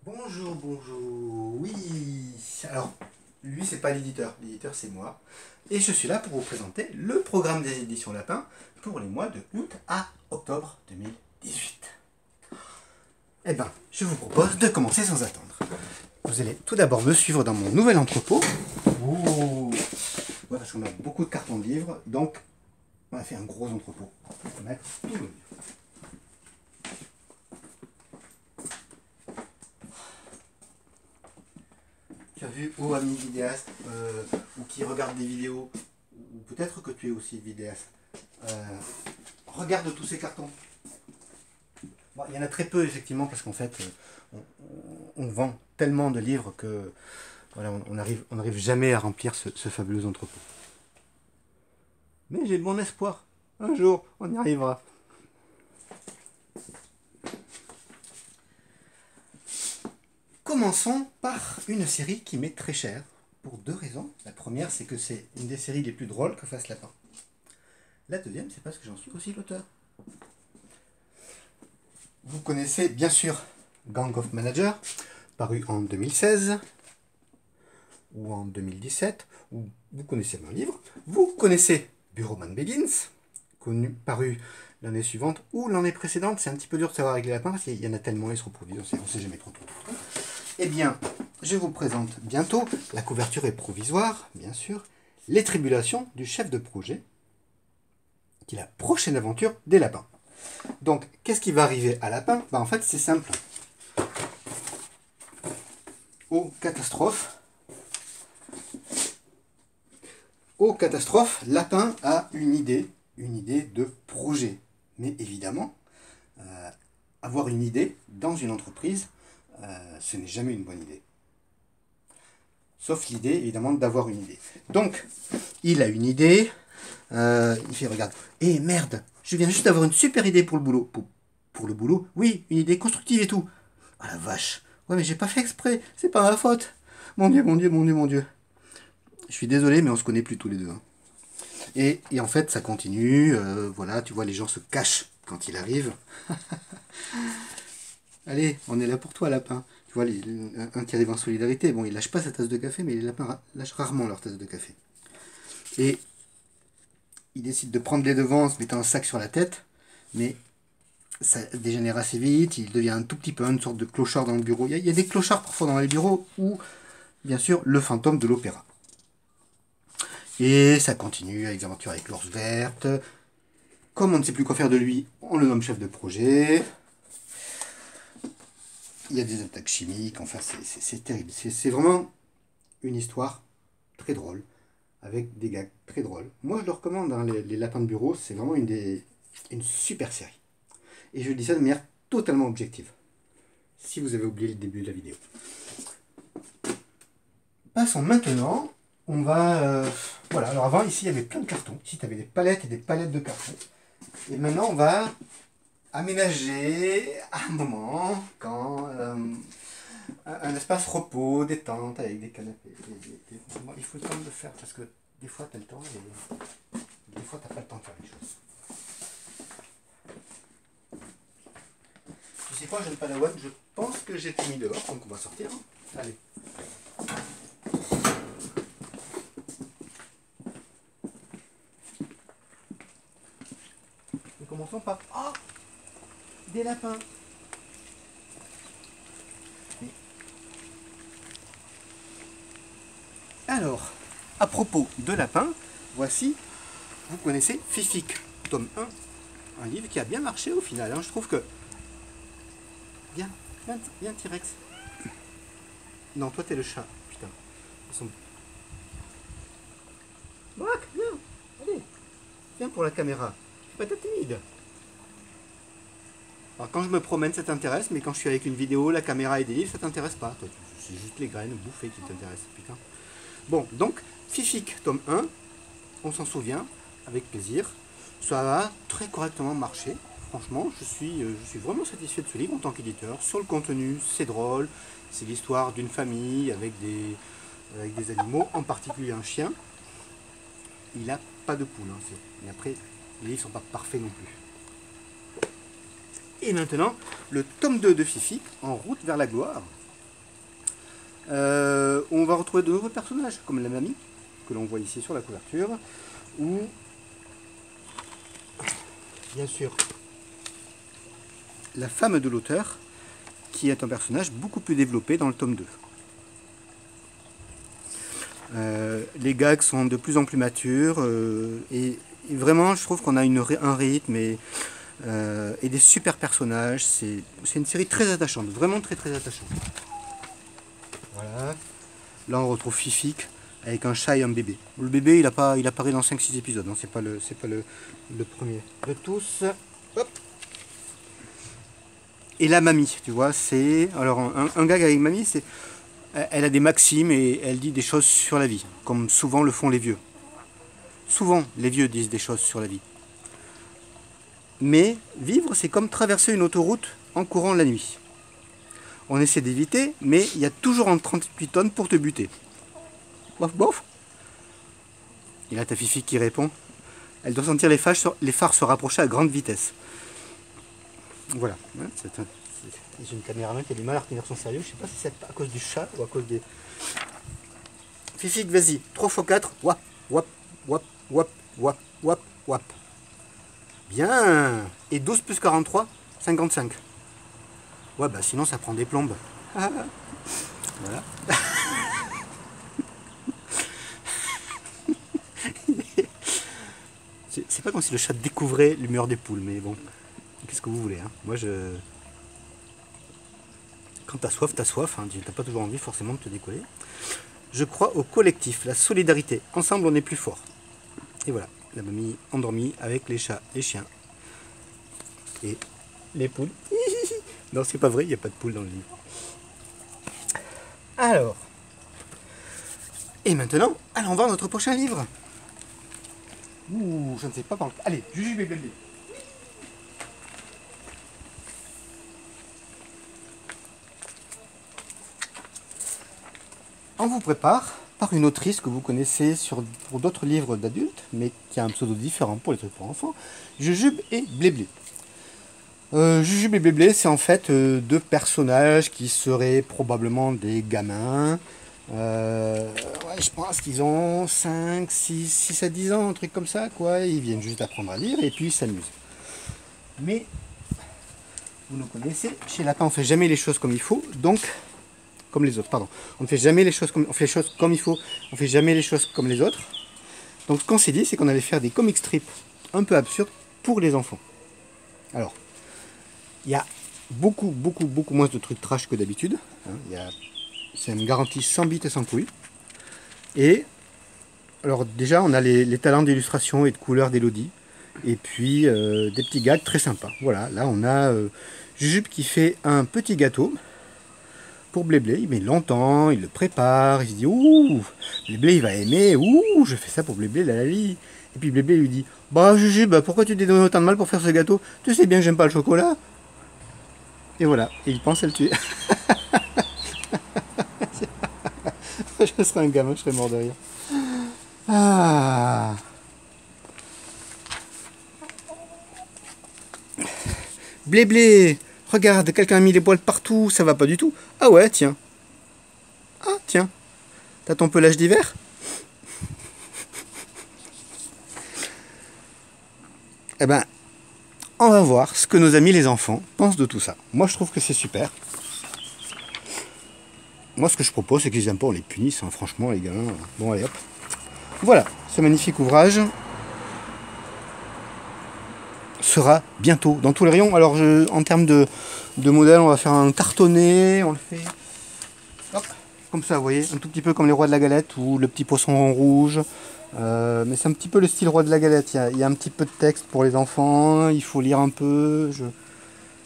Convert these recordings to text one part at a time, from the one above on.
Bonjour, bonjour. Oui, alors, lui, c'est pas l'éditeur c'est moi. Et je suis là pour vous présenter le programme des éditions Lapin pour les mois de août à octobre 2018. Eh bien, je vous propose de commencer sans attendre. Vous allez tout d'abord me suivre dans mon nouvel entrepôt. Ouh. Ouais, parce qu'on a beaucoup de cartons de livres, donc on a fait un gros entrepôt pour mettre tous nos livres. Tu as vu, ô ami vidéaste, ou qui regarde des vidéos, ou peut-être que tu es aussi vidéaste, regarde tous ces cartons. Bon, il y en a très peu, effectivement, parce qu'en fait, on vend tellement de livres que voilà, on n'arrive jamais à remplir ce fabuleux entrepôt. Mais j'ai bon espoir. Un jour, on y arrivera. Commençons par une série qui m'est très chère, pour deux raisons. La première, c'est que c'est une des séries les plus drôles que fasse Lapin. La deuxième, c'est parce que j'en suis aussi l'auteur. Vous connaissez bien sûr Gang of Managers, paru en 2016 ou en 2017, ou vous connaissez mon livre. Vous connaissez Bureauman Begins, paru l'année suivante ou l'année précédente. C'est un petit peu dur de savoir avec les lapins parce qu'il y en a tellement, ils se reproduisent, on ne sait jamais trop. Eh bien, je vous présente bientôt, la couverture est provisoire, bien sûr, Les Tribulations du chef de projet, qui est la prochaine aventure des lapins. Donc, qu'est-ce qui va arriver à Lapin? En fait, c'est simple. Aux catastrophes, Lapin a une idée de projet. Mais évidemment, avoir une idée dans une entreprise, ce n'est jamais une bonne idée. Sauf l'idée, évidemment, d'avoir une idée. Donc, il a une idée. Il fait, regarde, merde, je viens juste d'avoir une super idée pour le boulot. Pour le boulot? Oui, une idée constructive et tout. Ah la vache. Ouais, mais j'ai pas fait exprès, c'est pas ma faute. Mon Dieu, mon Dieu, mon Dieu, mon Dieu. Je suis désolé, mais on se connaît plus tous les deux. Hein. Et en fait, ça continue. Voilà, tu vois, les gens se cachent quand il arrive. Allez, on est là pour toi, Lapin. Tu vois, un qui arrive en solidarité. Bon, il lâche pas sa tasse de café, mais les lapins lâchent rarement leur tasse de café. Et il décide de prendre les devants en se mettant un sac sur la tête, mais ça dégénère assez vite, il devient un tout petit peu une sorte de clochard dans le bureau. Il y a des clochards parfois dans les bureaux, ou bien sûr le fantôme de l'opéra. Et ça continue avec des aventures avec l'ours verte. Comme on ne sait plus quoi faire de lui, on le nomme chef de projet. Il y a des attaques chimiques, enfin c'est terrible. C'est vraiment une histoire très drôle, avec des gags très drôles. Moi je le recommande, hein, les lapins de bureau, c'est vraiment une super série. Et je dis ça de manière totalement objective. Si vous avez oublié le début de la vidéo. Passons maintenant. On va... voilà, alors avant, ici, il y avait plein de cartons. Ici, tu avais des palettes et des palettes de cartons. Et maintenant, on va aménager un moment, quand... un espace repos, détente, avec des canapés. Bon, il faut le temps de le faire, parce que des fois, tu as le temps, et des fois, tu n'as pas le temps de faire les choses. Tu sais quoi, je n'ai pas la web, je pense que j'ai tout mis dehors, donc on va sortir. Hein. Allez. Nous commençons par... Oh, des lapins. Alors, à propos de lapins, voici, vous connaissez Fific, tome 1. Un livre qui a bien marché au final, hein, je trouve que... Viens T-Rex. Non, toi t'es le chat, putain. Braque, viens, allez. Viens pour la caméra. Fais pas ta timide. Alors quand je me promène, ça t'intéresse, mais quand je suis avec une vidéo, la caméra et des livres, ça t'intéresse pas. C'est juste les graines bouffées qui t'intéressent, putain. Bon, donc, Fific, tome 1, on s'en souvient, avec plaisir. Ça a très correctement marché. Franchement, je suis vraiment satisfait de ce livre en tant qu'éditeur. Sur le contenu, c'est drôle. C'est l'histoire d'une famille avec des animaux, en particulier un chien. Il n'a pas de poule. Hein, mais après, les livres ne sont pas parfaits non plus. Et maintenant, le tome 2 de Fifi, En route vers la gloire. On va retrouver de nouveaux personnages, comme la mamie, que l'on voit ici sur la couverture, ou, bien sûr, la femme de l'auteur, qui est un personnage beaucoup plus développé dans le tome 2. Les gags sont de plus en plus matures, et vraiment, je trouve qu'on a un rythme et des super personnages. C'est une série très attachante, vraiment très très attachante. Voilà. Là, on retrouve Fifique avec un chat et un bébé. Le bébé, il apparaît dans 5-6 épisodes. Hein. C'est pas le premier de tous. Hop. Et la mamie, tu vois, c'est... Alors, un gag avec mamie, c'est... Elle a des maximes et elle dit des choses sur la vie, comme souvent le font les vieux. Souvent, les vieux disent des choses sur la vie. Mais vivre, c'est comme traverser une autoroute en courant la nuit. On essaie d'éviter, mais il y a toujours un 38 tonnes pour te buter. Bof, bof. Et là, ta Fifi qui répond. Elle doit sentir les phares se rapprocher à grande vitesse. Voilà. J'ai une caméraman qui a du mal à retenir son sérieux. Je sais pas si c'est à cause du chat ou à cause des... Fifi, vas-y. 3 x 4. Wap, wap, wap, wap, wap, wap, wap. Bien. Et 12 plus 43, 55. Ouais, bah sinon ça prend des plombes. Voilà. C'est pas comme si le chat découvrait l'humeur des poules, mais bon. Qu'est-ce que vous voulez, hein. Moi, quand t'as soif, hein, t'as pas toujours envie forcément de te décoller. Je crois au collectif, la solidarité. Ensemble, on est plus fort. Et voilà, la mamie endormie avec les chats, les chiens et les poules. Non, c'est pas vrai, il n'y a pas de poules dans le livre. Alors, et maintenant, allons voir notre prochain livre. Ouh, je ne sais pas par le... Allez, Jujube et Bébé. On vous prépare par une autrice que vous connaissez pour d'autres livres d'adultes, mais qui a un pseudo différent pour les trucs pour enfants, Jujube et Bléblé. Jujube et Bléblé, c'est en fait deux personnages qui seraient probablement des gamins. Ouais, je pense qu'ils ont 5, 6 à 10 ans, un truc comme ça, quoi. Ils viennent juste apprendre à lire et puis ils s'amusent. Mais, vous nous connaissez, chez Lapin, on fait jamais les choses comme il faut, donc... Comme les autres, pardon. On ne fait jamais les choses comme... On fait les choses comme il faut, on fait jamais les choses comme les autres. Donc ce qu'on s'est dit, c'est qu'on allait faire des comic strips un peu absurdes pour les enfants. Alors, il y a beaucoup moins de trucs trash que d'habitude. Hein. C'est une garantie sans bite et sans couilles. Et, alors déjà, on a les talents d'illustration et de couleur d'Elodie. Et puis, des petits gags très sympas. Voilà, là on a Jujube qui fait un petit gâteau. Pour Bléblé, il met longtemps, il le prépare, il se dit ouh, Bléblé il va aimer, ouh, je fais ça pour Bléblé, la vie. Et puis Bléblé lui dit, bah Jujube, pourquoi tu t'es donné autant de mal pour faire ce gâteau? Tu sais bien que j'aime pas le chocolat. Et voilà, et il pense à le tuer. Je serais un gamin, je serais mort de rire. Ah. Bléblé, regarde, quelqu'un a mis les poils partout, ça va pas du tout. Ah ouais, tiens. Ah, tiens. T'as ton pelage d'hiver? Eh ben, on va voir ce que nos amis les enfants pensent de tout ça. Moi, je trouve que c'est super. Moi, ce que je propose, c'est qu'ils aiment pas, on les punisse, hein, franchement, les gamins. Bon, allez, hop. Voilà, ce magnifique ouvrage sera bientôt dans tous les rayons. Alors, en termes de modèle, on va faire un cartonné, on le fait... Hop, comme ça, vous voyez, un tout petit peu comme les rois de la galette ou le petit poisson en rouge. Mais c'est un petit peu le style roi de la galette. Il y a un petit peu de texte pour les enfants, il faut lire un peu.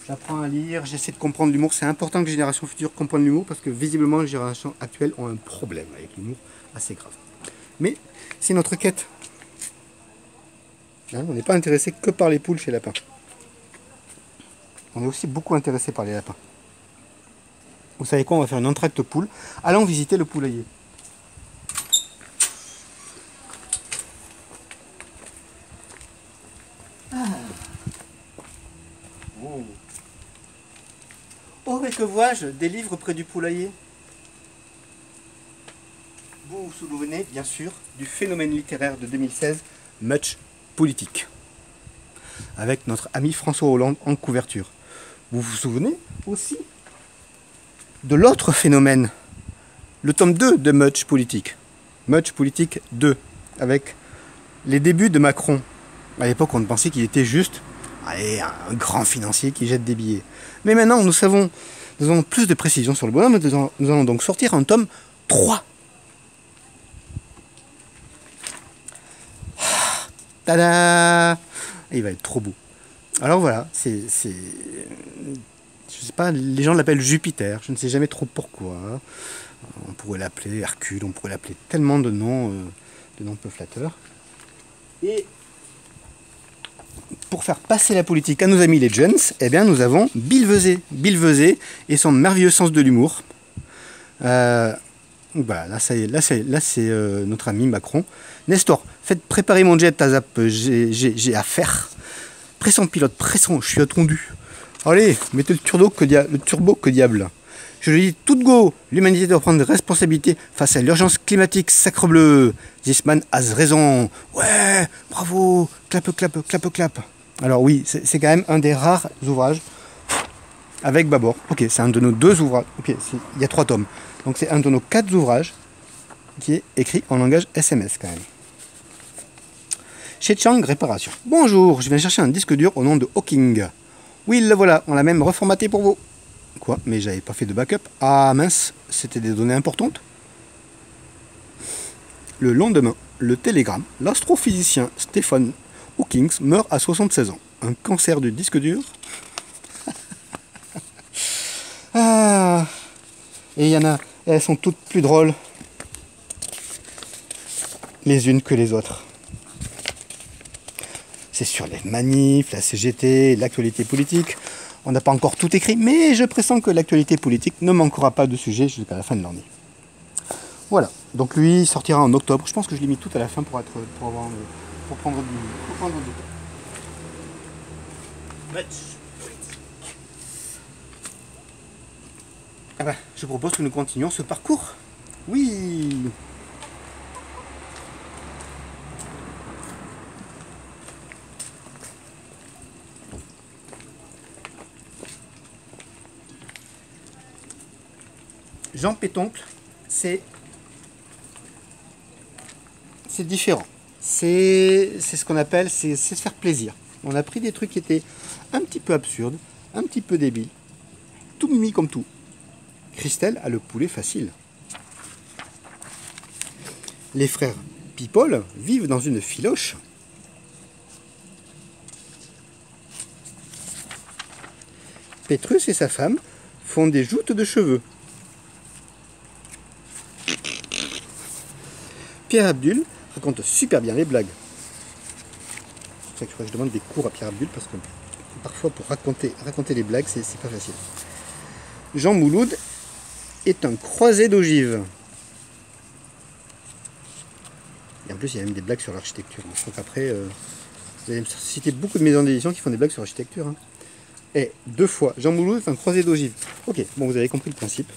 J'apprends à lire, j'essaie de comprendre l'humour. C'est important que les générations futures comprennent l'humour parce que visiblement les générations actuelles ont un problème avec l'humour assez grave. Mais c'est notre quête. Hein, on n'est pas intéressé que par les poules chez Lapin. On est aussi beaucoup intéressé par les lapins. Vous savez quoi, on va faire une entracte poule. Allons visiter le poulailler. Ah. Oh. Oh, mais que vois-je? Des livres près du poulailler. vous vous souvenez bien sûr du phénomène littéraire de 2016, Much Politique, avec notre ami François Hollande en couverture. Vous vous souvenez aussi de l'autre phénomène, le tome 2 de Much Politique 2, avec les débuts de Macron. À l'époque, on pensait qu'il était juste un grand financier qui jette des billets. Mais maintenant, nous avons plus de précision sur le bonhomme. Nous allons donc sortir un tome 3. Tada! Il va être trop beau. Alors voilà, je sais pas, les gens l'appellent Jupiter, je ne sais jamais trop pourquoi. On pourrait l'appeler Hercule, on pourrait l'appeler tellement de noms peu flatteurs. Et pour faire passer la politique à nos amis les Jones, eh bien nous avons Bill Vesey et son merveilleux sens de l'humour. Voilà, là c'est notre ami Macron. Nestor, faites préparer mon jet à zap, j'ai affaire. Pression pilote, pression, je suis attendu. Allez, mettez le turbo que diable. Je le dis tout go, l'humanité doit prendre des responsabilités face à l'urgence climatique, sacre bleu. This man has raison. Ouais, bravo, clap, clap, clap, clap. Alors oui, c'est quand même un des rares ouvrages avec Babor. Ok, c'est un de nos 2 ouvrages. Ok, il y a 3 tomes. Donc c'est un de nos 4 ouvrages qui est écrit en langage SMS quand même. Chez Chang Réparation. Bonjour, je viens chercher un disque dur au nom de Hawking. Oui, le voilà, on l'a même reformaté pour vous. Quoi? Mais j'avais pas fait de backup. Ah mince, c'était des données importantes. Le lendemain, le télégramme, l'astrophysicien Stephen Hawking meurt à 76 ans. Un cancer du disque dur. Ah. Et il y en a, elles sont toutes plus drôles les unes que les autres. C'est sur les manifs, la CGT, l'actualité politique. On n'a pas encore tout écrit, mais je pressens que l'actualité politique ne manquera pas de sujet jusqu'à la fin de l'année. Voilà, donc lui sortira en octobre. Je pense que je l'ai mis tout à la fin pour prendre du temps. Ah bah, je propose que nous continuions ce parcours. Oui. Jean Pétoncle, c'est différent. C'est ce qu'on appelle, c'est se faire plaisir. On a pris des trucs qui étaient un petit peu absurdes, un petit peu débiles, tout mimi comme tout. Christelle a le poulet facile. Les frères People vivent dans une filoche. Pétrus et sa femme font des joutes de cheveux. Pierre Abdul raconte super bien les blagues. C'est pour ça que je demande des cours à Pierre Abdul parce que parfois pour raconter les blagues c'est pas facile. Jean Mouloud est un croisé d'ogives. Et en plus il y a même des blagues sur l'architecture. Je crois qu'après vous allez me citer beaucoup de maisons d'édition qui font des blagues sur l'architecture. Hein. Et 2 fois, Jean Mouloud est un croisé d'ogives. Ok, bon vous avez compris le principe.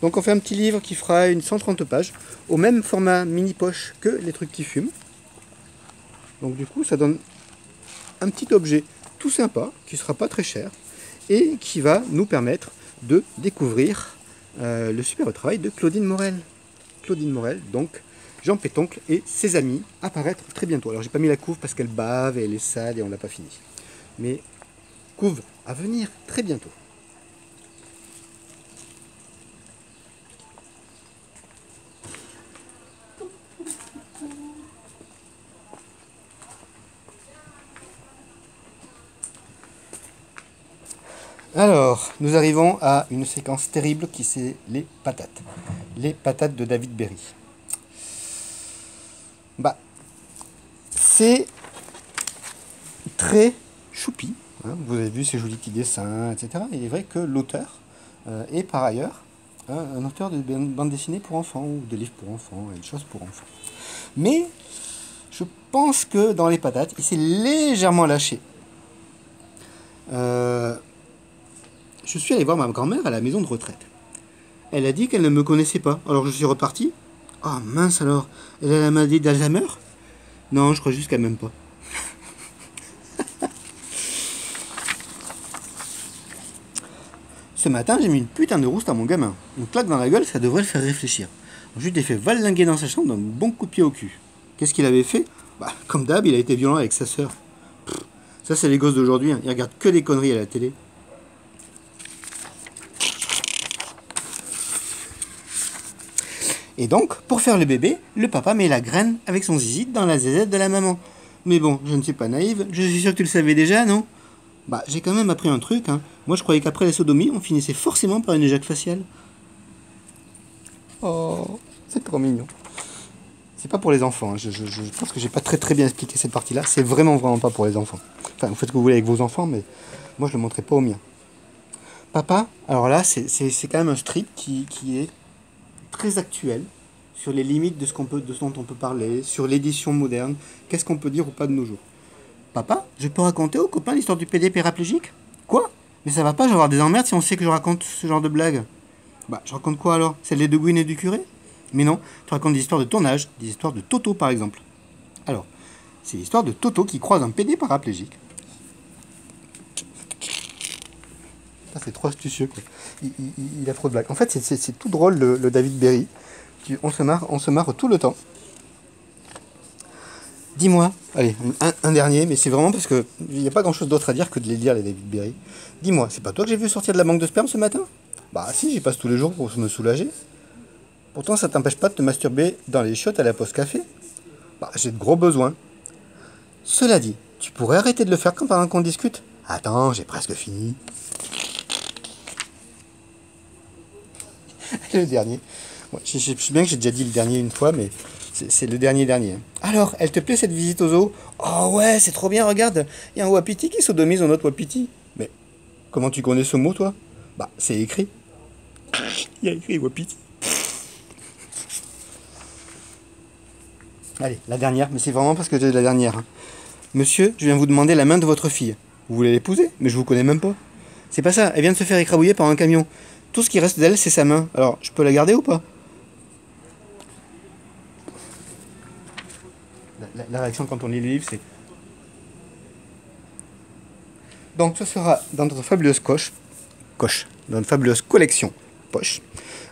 Donc on fait un petit livre qui fera une 130 pages, au même format mini-poche que les trucs qui fument. Donc du coup ça donne un petit objet tout sympa, qui ne sera pas très cher, et qui va nous permettre de découvrir le super travail de Claudine Morel. Claudine Morel, donc Jean Pétoncle et ses amis, apparaître très bientôt. Alors j'ai pas mis la couve parce qu'elle bave et elle est sale et on l'a pas fini. Mais couve à venir très bientôt. Alors, nous arrivons à une séquence terrible qui c'est les patates. Les patates de David Berry. Bah, c'est très choupi. Hein. Vous avez vu ces jolis petits dessins, etc. Il est vrai que l'auteur est par ailleurs un auteur de bande dessinée pour enfants ou de livres pour enfants, et des choses pour enfants. Mais je pense que dans les patates, il s'est légèrement lâché. Je suis allé voir ma grand-mère à la maison de retraite. Elle a dit qu'elle ne me connaissait pas. Alors je suis reparti. Oh mince alors, elle a la maladie d'Alzheimer? Non, je crois juste qu'elle m'aime pas. Ce matin, j'ai mis une putain de rouste à mon gamin. Une claque dans la gueule, ça devrait le faire réfléchir. Ensuite, j'ai fait valinguer dans sa chambre d'un bon coup de pied au cul. Qu'est-ce qu'il avait fait? Bah, comme d'hab, il a été violent avec sa sœur. Ça, c'est les gosses d'aujourd'hui, hein. Ils regardent que des conneries à la télé. Et donc, pour faire le bébé, le papa met la graine avec son zizi dans la zézette de la maman. Mais bon, je ne suis pas naïve, je suis sûr que tu le savais déjà, non? Bah, j'ai quand même appris un truc, hein. Moi, je croyais qu'après la sodomie, on finissait forcément par une éjac faciale. Oh, c'est trop mignon. C'est pas pour les enfants, hein. Je pense que j'ai pas très bien expliqué cette partie-là. C'est vraiment pas pour les enfants. Enfin, vous faites ce que vous voulez avec vos enfants, mais moi, je le montrerai pas aux miens. Papa, alors là, c'est quand même un strip qui est très actuel sur les limites de ce dont on peut parler, sur l'édition moderne, qu'est-ce qu'on peut dire ou pas de nos jours. Papa, je peux raconter aux copains l'histoire du PD paraplégique? Quoi? Mais ça va pas, je vais avoir des emmerdes si on sait que je raconte ce genre de blague. Bah, je raconte quoi alors? Celle des Degouines et du curé? Mais non, tu racontes des histoires de ton âge, des histoires de Toto par exemple. Alors, c'est l'histoire de Toto qui croise un PD paraplégique. Ça, c'est trop astucieux, quoi. Il a trop de blagues. En fait, c'est tout drôle le David Berry. On se marre tout le temps. Dis-moi, allez, un dernier, mais c'est vraiment parce que il n'y a pas grand-chose d'autre à dire que de les lire, les David Berry. Dis-moi, c'est pas toi que j'ai vu sortir de la banque de sperme ce matin? Bah si, j'y passe tous les jours pour me soulager. Pourtant, ça t'empêche pas de te masturber dans les chiottes à la pause café? Bah, j'ai de gros besoins. Cela dit, tu pourrais arrêter de le faire pendant qu'on discute? Attends, j'ai presque fini. Le dernier. Ouais, je sais bien que j'ai déjà dit le dernier une fois, mais c'est le dernier. Alors, elle te plaît cette visite aux zoos? Oh ouais, c'est trop bien, regarde. Il y a un wapiti qui sodomise un autre wapiti. Mais comment tu connais ce mot, toi? Bah, c'est écrit. Il y a écrit wapiti. Allez, la dernière, mais c'est vraiment parce que j'ai la dernière. Hein. Monsieur, je viens vous demander la main de votre fille. Vous voulez l'épouser? Mais je vous connais même pas. C'est pas ça, elle vient de se faire écrabouiller par un camion. Tout ce qui reste d'elle, c'est sa main. Alors, je peux la garder ou pas? La réaction quand on lit le livre, c'est... Donc, ce sera dans notre fabuleuse dans notre fabuleuse collection poche,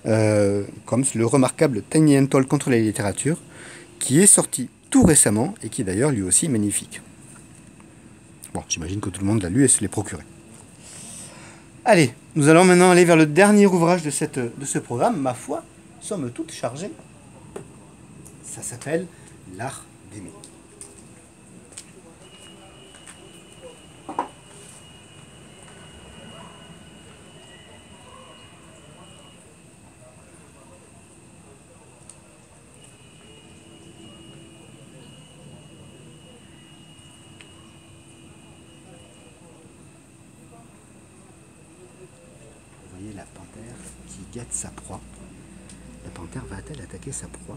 comme le remarquable Tiny Untold contre la littérature, qui est sorti tout récemment et qui est d'ailleurs lui aussi magnifique. Bon, j'imagine que tout le monde l'a lu et se l'est procuré. Allez, nous allons maintenant aller vers le dernier ouvrage de ce programme. Ma foi, somme toute chargée. Ça s'appelle L'art d'aimer. Vous voyez la panthère qui guette sa proie. La panthère va-t-elle attaquer sa proie?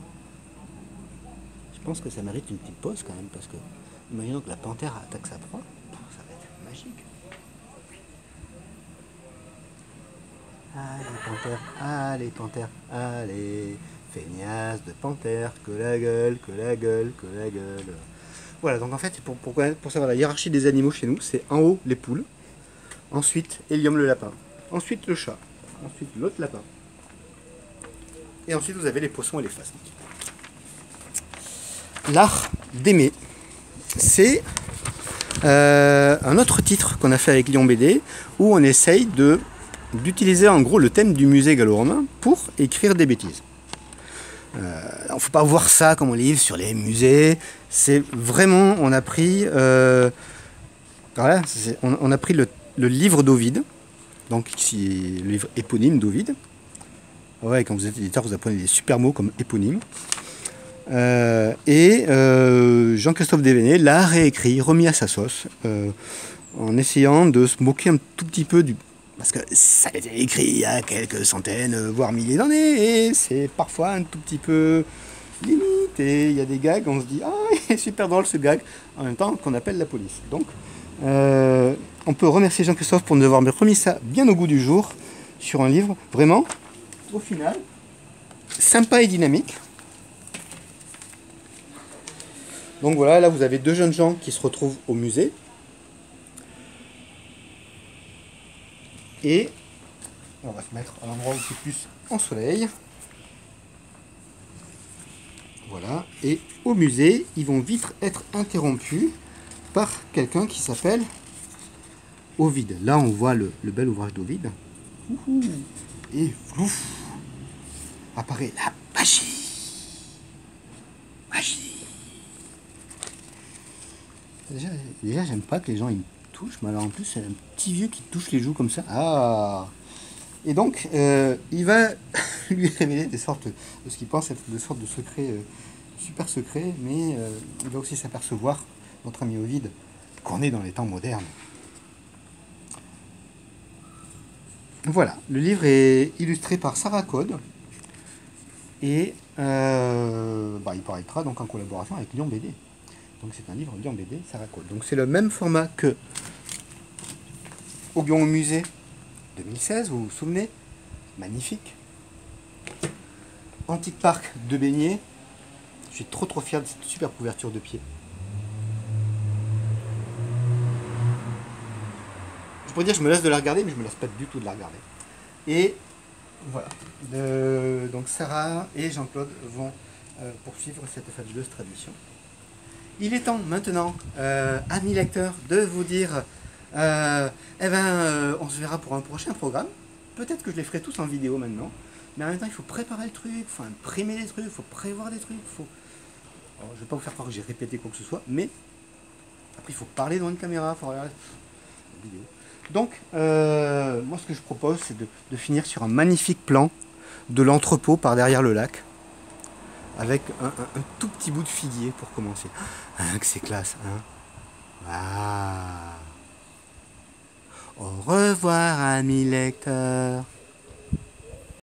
Je pense que ça mérite une petite pause quand même, parce que imaginons que la panthère attaque sa proie, ça va être magique. Allez panthère, allez, feignasse de panthère, que la gueule. Voilà, donc en fait, pour savoir la hiérarchie des animaux chez nous, c'est en haut les poules, ensuite Hélium le lapin, ensuite le chat, ensuite l'autre lapin, et ensuite vous avez les poissons et les phasmes. L'art d'aimer, c'est un autre titre qu'on a fait avec Lyon BD, où on essaye d'utiliser en gros le thème du musée gallo-romain pour écrire des bêtises. Il ne faut pas voir ça comme un livre sur les musées, c'est vraiment, on a pris, voilà, on a pris le livre d'Ovide, donc ici le livre éponyme d'Ovide. Ouais, quand vous êtes éditeur, vous apprenez des super mots comme éponyme. Jean-Christophe Dévenet l'a réécrit, remis à sa sauce, en essayant de se moquer un tout petit peu parce que ça a été écrit il y a quelques centaines, voire milliers d'années, et c'est parfois un tout petit peu limite, et il y a des gags, on se dit « Ah, il est super drôle ce gag », en même temps qu'on appelle la police. Donc, on peut remercier Jean-Christophe pour nous avoir remis ça bien au goût du jour, sur un livre vraiment, au final, sympa et dynamique, Donc voilà, là vous avez deux jeunes gens qui se retrouvent au musée. Et on va se mettre à l'endroit où c'est plus en soleil. Voilà, et au musée, ils vont vite être interrompus par quelqu'un qui s'appelle Ovide. Là, on voit le bel ouvrage d'Ovide. Et flouf, apparaît la magie. Magie. Déjà j'aime pas que les gens ils me touchent, mais alors en plus, c'est un petit vieux qui touche les joues comme ça. Ah. Et donc, il va lui révéler des sortes de ce qu'il pense être des sortes de secrets, super secrets, mais il va aussi s'apercevoir, notre ami Ovide, qu'on est dans les temps modernes. Voilà, le livre est illustré par Sarah Code, et il paraîtra donc en collaboration avec Lyon BD. Donc c'est un livre Lyon BD, Sarah Code. Donc c'est le même format que Aubion au musée 2016, vous vous souvenez? Magnifique. Antique Parc de Beignet. Je suis trop fier de cette super couverture de pied. Je pourrais dire que je me lasse de la regarder, mais je me lasse pas du tout de la regarder. Et voilà. Donc Sarah et Jean-Claude vont poursuivre cette fabuleuse tradition. Il est temps maintenant, amis lecteurs, de vous dire on se verra pour un prochain programme. Peut-être que je les ferai tous en vidéo maintenant. Mais en même temps, il faut préparer le truc, il faut imprimer des trucs, il faut prévoir des trucs. Alors, je ne vais pas vous faire croire que j'ai répété quoi que ce soit, mais après, il faut parler devant une caméra, il faut regarder la vidéo. Donc, moi, ce que je propose, c'est de finir sur un magnifique plan de l'entrepôt par derrière le lac, avec un tout petit bout de figuier pour commencer. Ah, que c'est classe, hein. Ah. Au revoir, amis lecteurs.